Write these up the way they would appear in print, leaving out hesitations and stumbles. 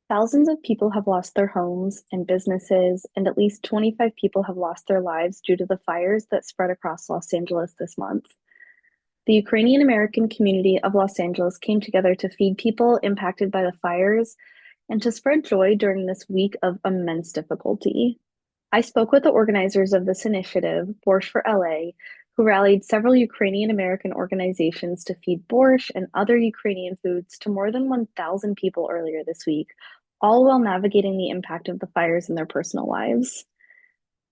Thousands of people have lost their homes and businesses, and at least 25 people have lost their lives due to the fires that spread across Los Angeles this month. The Ukrainian American community of Los Angeles came together to feed people impacted by the fires and to spread joy during this week of immense difficulty. I spoke with the organizers of this initiative, Borsch for LA, who rallied several Ukrainian American organizations to feed borscht and other Ukrainian foods to more than 1,000 people earlier this week, all while navigating the impact of the fires in their personal lives.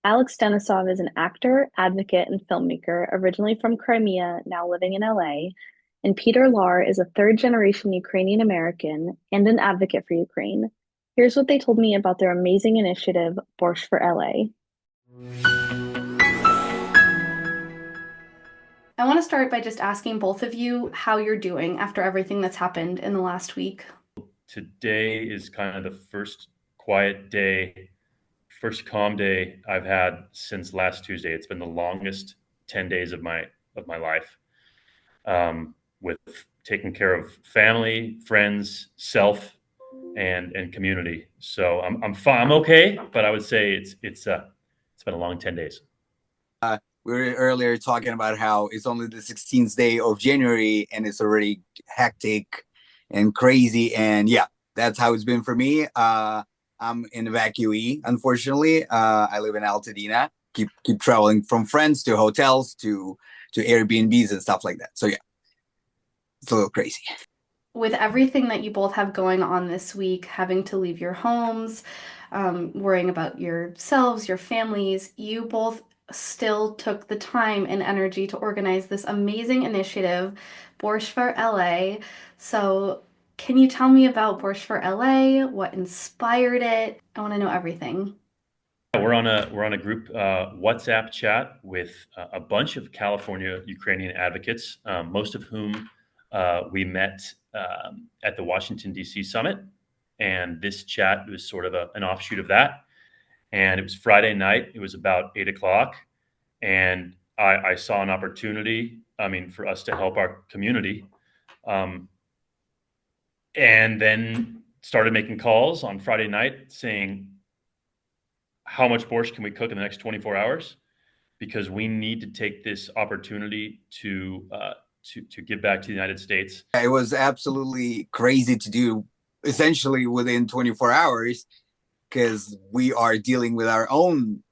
Alex Denysov is an actor, advocate, and filmmaker originally from Crimea, now living in LA. And Peter Larr is a third generation Ukrainian American and an advocate for Ukraine. Here's what they told me about their amazing initiative, Borsch for LA. I want to start by just asking both of you how you're doing after everything that's happened in the last week. Today is kind of the first quiet day, first calm day I've had since last Tuesday. It's been the longest 10 days of my life, with taking care of family, friends, self, and community. So I'm fine. I'm okay, but I would say it's been a long 10 days. We were earlier talking about how it's only the 16th day of January and it's already hectic and crazy. And yeah, that's how it's been for me. I'm an evacuee, unfortunately. I live in Altadena. Keep traveling from friends to hotels to Airbnbs and stuff like that. So yeah, it's a little crazy. With everything that you both have going on this week, having to leave your homes, worrying about yourselves, your families, you both still took the time and energy to organize this amazing initiative, Borsch for LA. So, can you tell me about Borsch for LA? What inspired it? I want to know everything. We're on a group WhatsApp chat with a bunch of California Ukrainian advocates, most of whom we met at the Washington D.C. summit, and this chat was sort of an offshoot of that. And it was Friday night. It was about 8 o'clock, and I saw an opportunity. I mean, for us to help our community, um, and then started making calls on Friday night saying, how much borscht can we cook in the next 24 hours? Because we need to take this opportunity to give back to the United States. It was absolutely crazy to do essentially within 24 hours because we are dealing with our own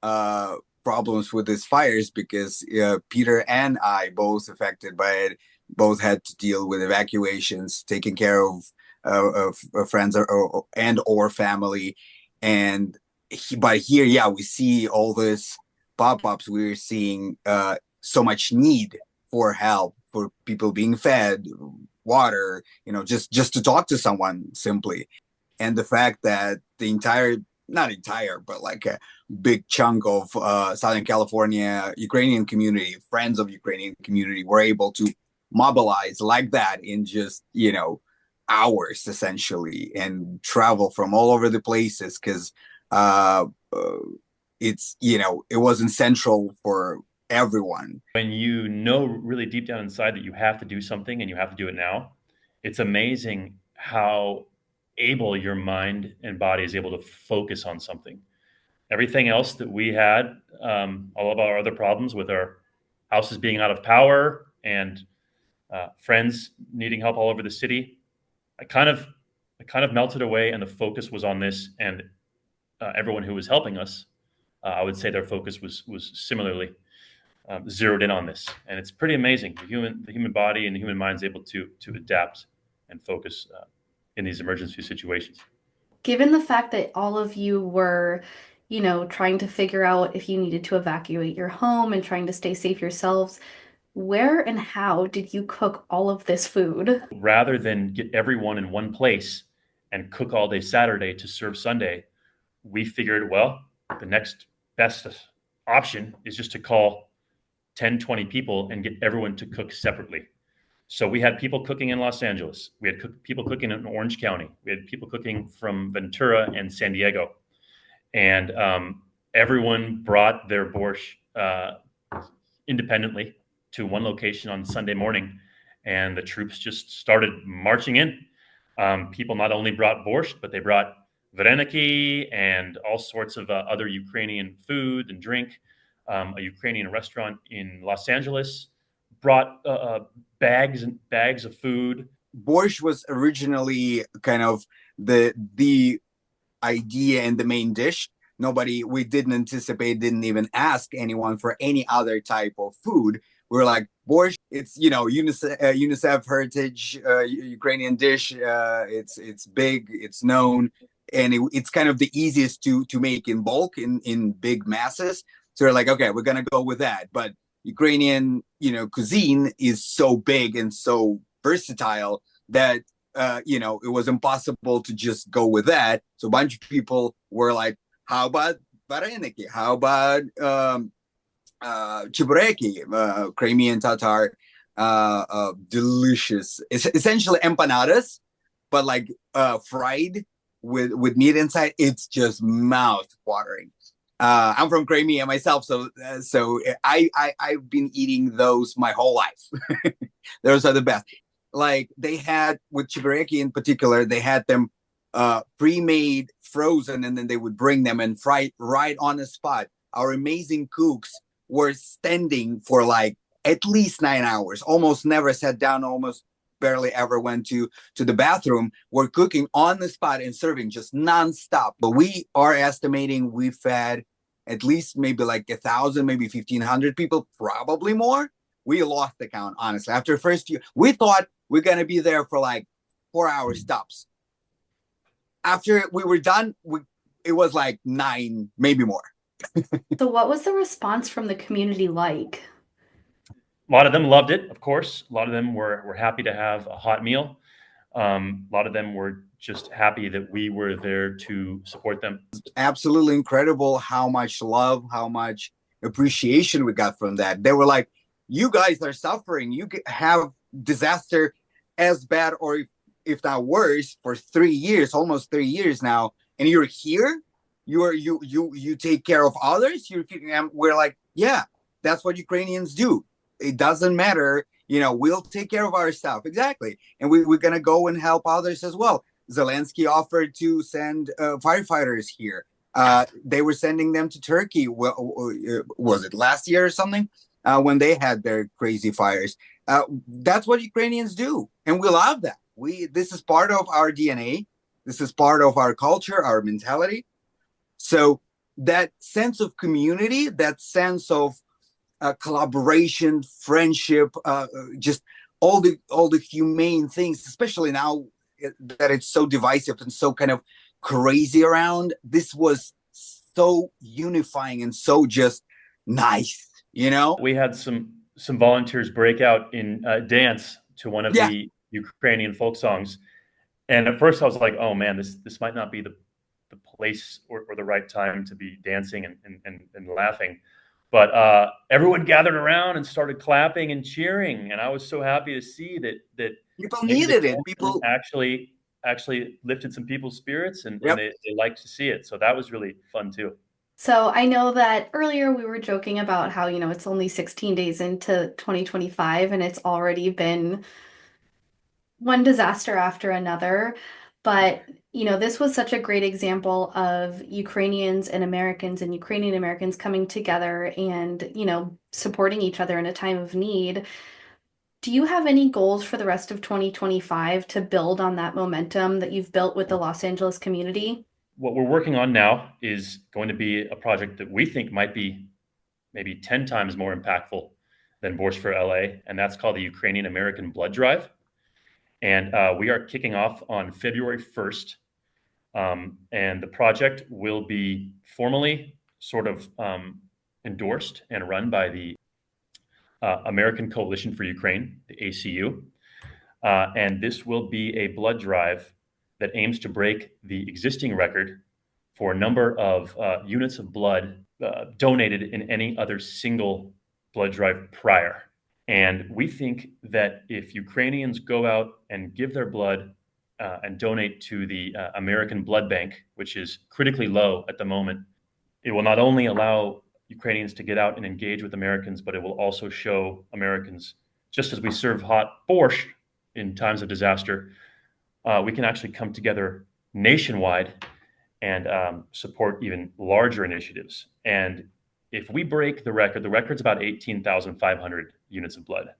problems with these fires because Peter and I both affected by it, both had to deal with evacuations, taking care of friends or family. And but here, yeah, we see all this pop-ups. We're seeing so much need for help, for people being fed, water, just to talk to someone simply. And the fact that the entire, not entire, but like a big chunk of Southern California Ukrainian community, friends of Ukrainian community, were able to mobilize like that in just, hours essentially, and travel from all over the places because uh, it wasn't central for everyone. When you know really deep down inside that you have to do something and you have to do it now, it's amazing how able your mind and body is able to focus on something. Everything else that we had, all of our other problems with our houses being out of power and friends needing help all over the city, I kind of melted away, and the focus was on this. And everyone who was helping us, I would say their focus was similarly zeroed in on this, and it's pretty amazing. The human body and the human mind is able to adapt and focus in these emergency situations. Given the fact that all of you were, trying to figure out if you needed to evacuate your home and trying to stay safe yourselves, where and how did you cook all of this food? Rather than get everyone in one place and cook all day Saturday to serve Sunday, we figured, well, the next best option is just to call 10, 20 people and get everyone to cook separately. So we had people cooking in Los Angeles. We had people cooking in Orange County. We had people cooking from Ventura and San Diego. And everyone brought their borscht independently to one location on Sunday morning. And the troops just started marching in. People not only brought borscht, but they brought vareniki and all sorts of other Ukrainian food and drink. A Ukrainian restaurant in Los Angeles brought bags and bags of food. Borsch was originally kind of the idea and the main dish. We didn't anticipate, didn't even ask anyone for any other type of food. We're like, Borsch, it's, UNICEF heritage Ukrainian dish. It's big, it's known, and it's kind of the easiest to make in bulk, in big masses. So we're like, okay, we're gonna go with that. But Ukrainian, cuisine is so big and so versatile that it was impossible to just go with that. So a bunch of people were like, how about vareniki? How about chibureki, Crimean Tatar, delicious. It's essentially empanadas, but like fried with meat inside. It's just mouth watering. I'm from Crimea myself, so I've been eating those my whole life. Those are the best. Like they had with chibureki in particular, they had them pre-made, frozen, and then they would bring them and fry right on the spot. Our amazing cooks were standing for like at least 9 hours, almost never sat down, almost barely ever went to the bathroom. We're cooking on the spot and serving just nonstop. But we are estimating we fed at least maybe like 1,000, maybe 1,500 people, probably more. We lost the count, honestly. After the first few, we thought we're going to be there for like 4 hours stops. After we were done, it was like 9, maybe more. So what was the response from the community like? A lot of them loved it, of course. A lot of them were happy to have a hot meal. A lot of them were just happy that we were there to support them. Absolutely incredible how much love, how much appreciation we got from that. They were like, you guys are suffering. You have disaster as bad or if not worse for 3 years, almost 3 years now, and you're here. You take care of others. We're like, yeah, that's what Ukrainians do. It doesn't matter. We'll take care of our stuff. Exactly. And we're going to go and help others as well. Zelensky offered to send firefighters here. They were sending them to Turkey. Was it last year or something? When they had their crazy fires. That's what Ukrainians do. And we love that. This is part of our DNA. This is part of our culture, our mentality. So that sense of community, that sense of collaboration, friendship, just all the humane things, especially now that it's so divisive and so kind of crazy around. This was so unifying and so just nice, We had some volunteers break out in dance to one of the Ukrainian folk songs, and at first I was like, "Oh man, this might not be the place or the right time to be dancing and laughing." But everyone gathered around and started clapping and cheering, and I was so happy to see that people needed it. People actually lifted some people's spirits, and they liked to see it. So that was really fun too. So I know that earlier we were joking about how, it's only 16 days into 2025 and it's already been one disaster after another. But, this was such a great example of Ukrainians and Ukrainian Americans coming together and, supporting each other in a time of need. Do you have any goals for the rest of 2025 to build on that momentum that you've built with the Los Angeles community? What we're working on now is going to be a project that we think might be maybe 10 times more impactful than Borsch for LA, and that's called the Ukrainian American Blood Drive. And we are kicking off on February 1st. And the project will be formally sort of endorsed and run by the American Coalition for Ukraine, the ACU. And this will be a blood drive that aims to break the existing record for a number of units of blood donated in any other single blood drive prior. And we think that if Ukrainians go out and give their blood and donate to the American Blood Bank, which is critically low at the moment, it will not only allow Ukrainians to get out and engage with Americans, but it will also show Americans, just as we serve hot borscht in times of disaster, we can actually come together nationwide and support even larger initiatives. And if we break the record's about 18,500 units of blood.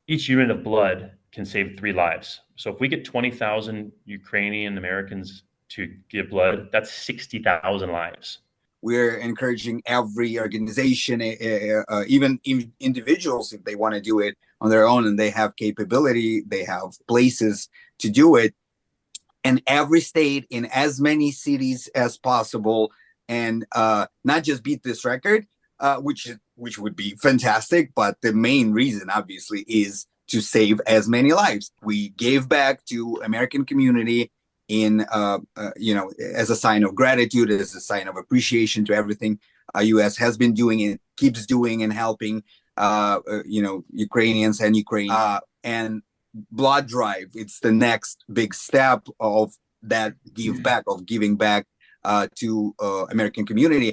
Each unit of blood can save 3 lives. So if we get 20,000 Ukrainian Americans to give blood, that's 60,000 lives. We're encouraging every organization, even individuals, if they want to do it on their own and they have capability, they have places to do it. And every state in as many cities as possible, and not just beat this record, which would be fantastic. But the main reason, obviously, is to save as many lives. We gave back to American community in as a sign of gratitude, as a sign of appreciation to everything U.S. has been doing and keeps doing and helping Ukrainians and Ukraine. And blood drive, it's the next big step of that giving back to American community.